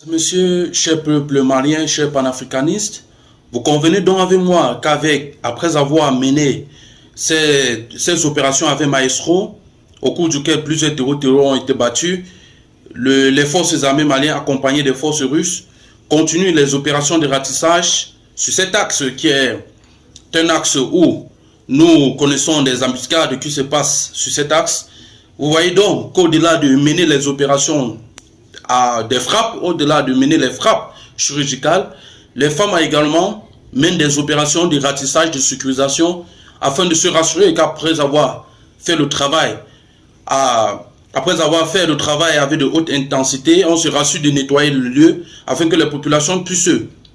Monsieur, cher peuple malien, cher panafricaniste, vous convenez donc avec moi qu'après avoir mené ces opérations avec Maestro, au cours duquel plusieurs terreaux ont été battus, les forces armées maliennes accompagnées des forces russes continuent les opérations de ratissage sur cet axe qui est un axe où nous connaissons des embuscades qui se passent sur cet axe. Vous voyez donc qu'au-delà de mener les opérations des frappes, au-delà de mener les frappes chirurgicales, les femmes également mènent des opérations de ratissage, de sécurisation, afin de se rassurer qu'après avoir fait le travail, avec de haute intensité, on se rassure de nettoyer le lieu afin que les populations puissent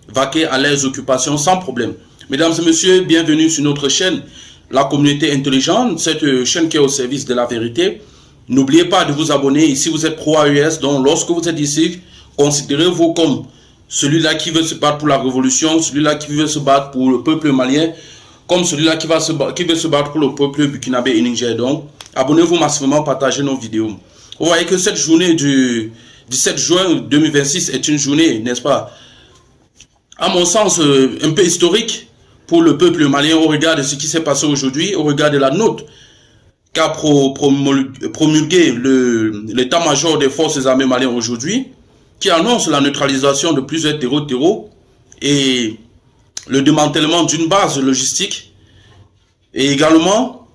vaquer à leurs occupations sans problème. Mesdames et messieurs, bienvenue sur notre chaîne, la communauté intelligente, cette chaîne qui est au service de la vérité. N'oubliez pas de vous abonner. Ici, vous êtes pro-AES, donc lorsque vous êtes ici, considérez-vous comme celui-là qui veut se battre pour la révolution, celui-là qui veut se battre pour le peuple malien, comme celui-là qui veut se battre pour le peuple burkinabé et Niger. Donc, abonnez-vous massivement, partagez nos vidéos. Vous voyez que cette journée du 17 juin 2026 est une journée, n'est-ce pas, à mon sens, un peu historique pour le peuple malien au regard de ce qui s'est passé aujourd'hui, au regard de la note qu'a promulgué l'état-major des forces armées maliennes aujourd'hui, qui annonce la neutralisation de plusieurs terreaux et le démantèlement d'une base logistique, et également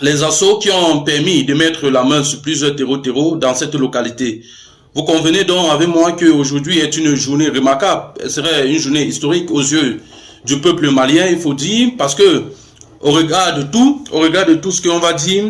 les assauts qui ont permis de mettre la main sur plusieurs terreaux dans cette localité. Vous convenez donc avec moi qu'aujourd'hui est une journée remarquable, elle serait une journée historique aux yeux du peuple malien, il faut dire, parce que au regard de tout ce qu'on va dire,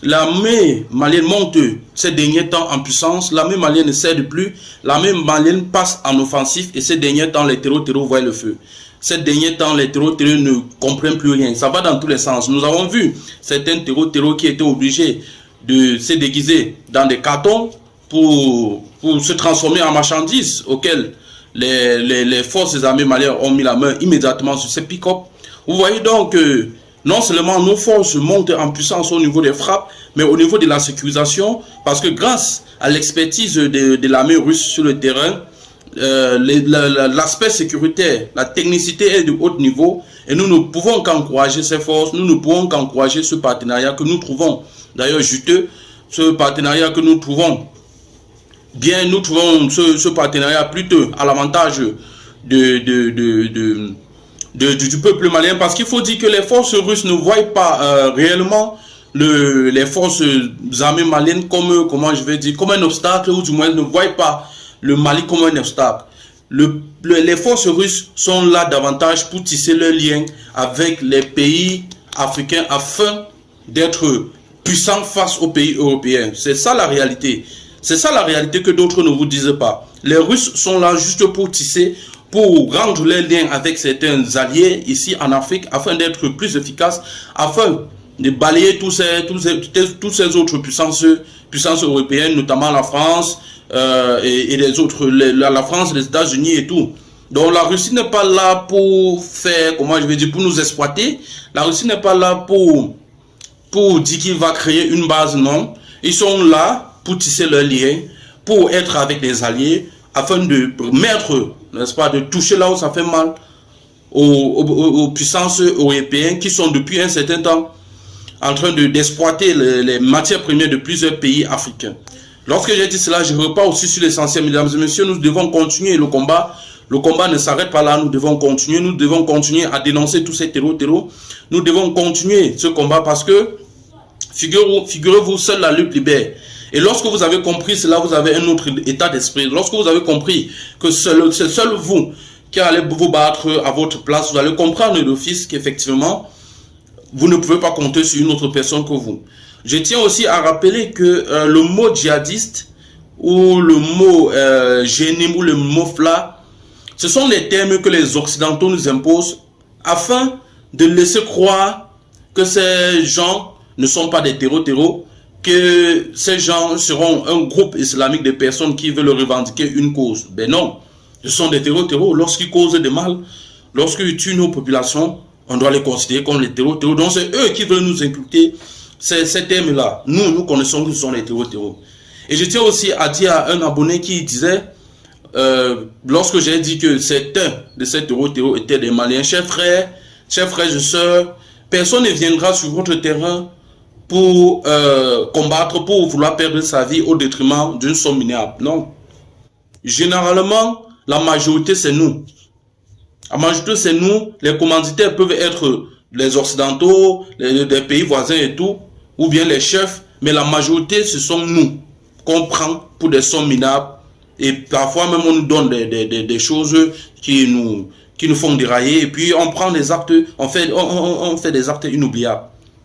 l'armée malienne monte ces derniers temps en puissance, l'armée malienne ne cède plus, l'armée malienne passe en offensif et ces derniers temps, les terreaux voient le feu. Ces derniers temps, les terreaux ne comprennent plus rien, ça va dans tous les sens. Nous avons vu certains terreaux qui étaient obligés de se déguiser dans des cartons pour se transformer en marchandises auxquelles les forces armées maliennes ont mis la main immédiatement sur ces pick-up. Vous voyez donc que non seulement nos forces montent en puissance au niveau des frappes, mais au niveau de la sécurisation, parce que grâce à l'expertise de l'armée russe sur le terrain, l'aspect sécuritaire, la technicité est de haut niveau, et nous ne pouvons qu'encourager ces forces, nous ne pouvons qu'encourager ce partenariat que nous trouvons d'ailleurs juteux, ce partenariat que nous trouvons bien, nous trouvons ce partenariat plutôt à l'avantage du peuple malien, parce qu'il faut dire que les forces russes ne voient pas réellement les forces armées maliennes comme, comment je vais dire, comme un obstacle, ou du moins ne voient pas le Mali comme un obstacle. Les forces russes sont là davantage pour tisser leurs liens avec les pays africains afin d'être puissants face aux pays européens. C'est ça la réalité. C'est ça la réalité que d'autres ne vous disent pas. Les Russes sont là juste pour tisser, pour rendre les liens avec certains alliés ici en Afrique, afin d'être plus efficaces, afin de balayer toutes ces autres puissances européennes, notamment la France et les autres, la France, les États-Unis et tout. Donc la Russie n'est pas là pour faire, comment je vais dire, pour nous exploiter. La Russie n'est pas là pour dire qu'il va créer une base, non. Ils sont là pour tisser leurs liens, pour être avec les alliés, afin de mettre, n'est-ce pas, de toucher là où ça fait mal aux puissances européennes qui sont depuis un certain temps en train d'exploiter les matières premières de plusieurs pays africains. Lorsque j'ai dit cela, je repars aussi sur l'essentiel, mesdames et messieurs, nous devons continuer le combat. Le combat ne s'arrête pas là, nous devons continuer à dénoncer tous ces terreaux. Nous devons continuer ce combat parce que, figurez-vous, seule la lutte libère. Et lorsque vous avez compris cela, vous avez un autre état d'esprit. Lorsque vous avez compris que c'est seul vous qui allez vous battre à votre place, vous allez comprendre d'office qu'effectivement, vous ne pouvez pas compter sur une autre personne que vous. Je tiens aussi à rappeler que le mot djihadiste ou le mot génim ou le mot fla, ce sont les termes que les Occidentaux nous imposent afin de laisser croire que ces gens ne sont pas des terreaux, que ces gens seront un groupe islamique de personnes qui veulent revendiquer une cause. Ben non, ce sont des terreaux. Lorsqu'ils causent de mal, lorsqu'ils tuent nos populations, on doit les considérer comme les terreaux. Donc c'est eux qui veulent nous inculquer ces termes-là. Nous connaissons que ce sont les terreaux. Et je tiens aussi à dire à un abonné qui disait lorsque j'ai dit que certains de ces terreaux étaient des Maliens, chers frères et sœurs, personne ne viendra sur votre terrain pour combattre, pour vouloir perdre sa vie au détriment d'une somme minable. Non. Généralement, la majorité, c'est nous. La majorité, c'est nous. Les commanditaires peuvent être les Occidentaux, des pays voisins et tout, ou bien les chefs, mais la majorité, ce sont nous qu'on prend pour des sommes minables. Et parfois même, on nous donne des choses qui nous font dérailler. Et puis, on prend des actes, on fait des actes inoubliables.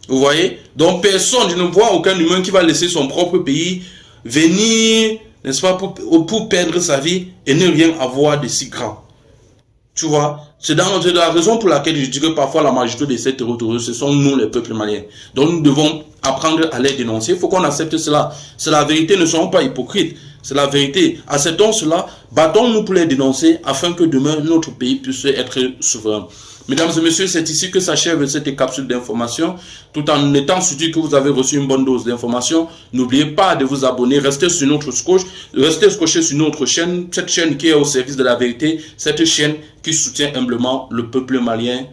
Vous voyez? Donc, personne, je ne vois aucun humain qui va laisser son propre pays venir, n'est-ce pas, pour perdre sa vie et ne rien avoir de si grand. Tu vois? C'est la raison pour laquelle je dis que parfois la majorité de ces terroristes, ce sont nous, les peuples maliens. Donc, nous devons apprendre à les dénoncer. Il faut qu'on accepte cela. C'est la vérité, ne soyons pas hypocrites. C'est la vérité. Acceptons cela, battons-nous pour les dénoncer afin que demain notre pays puisse être souverain. Mesdames et messieurs, c'est ici que s'achève cette capsule d'information. Tout en étant sûr que vous avez reçu une bonne dose d'information, n'oubliez pas de vous abonner, restez sur notre scotch, restez scotché sur notre chaîne, cette chaîne qui est au service de la vérité, cette chaîne qui soutient humblement le peuple malien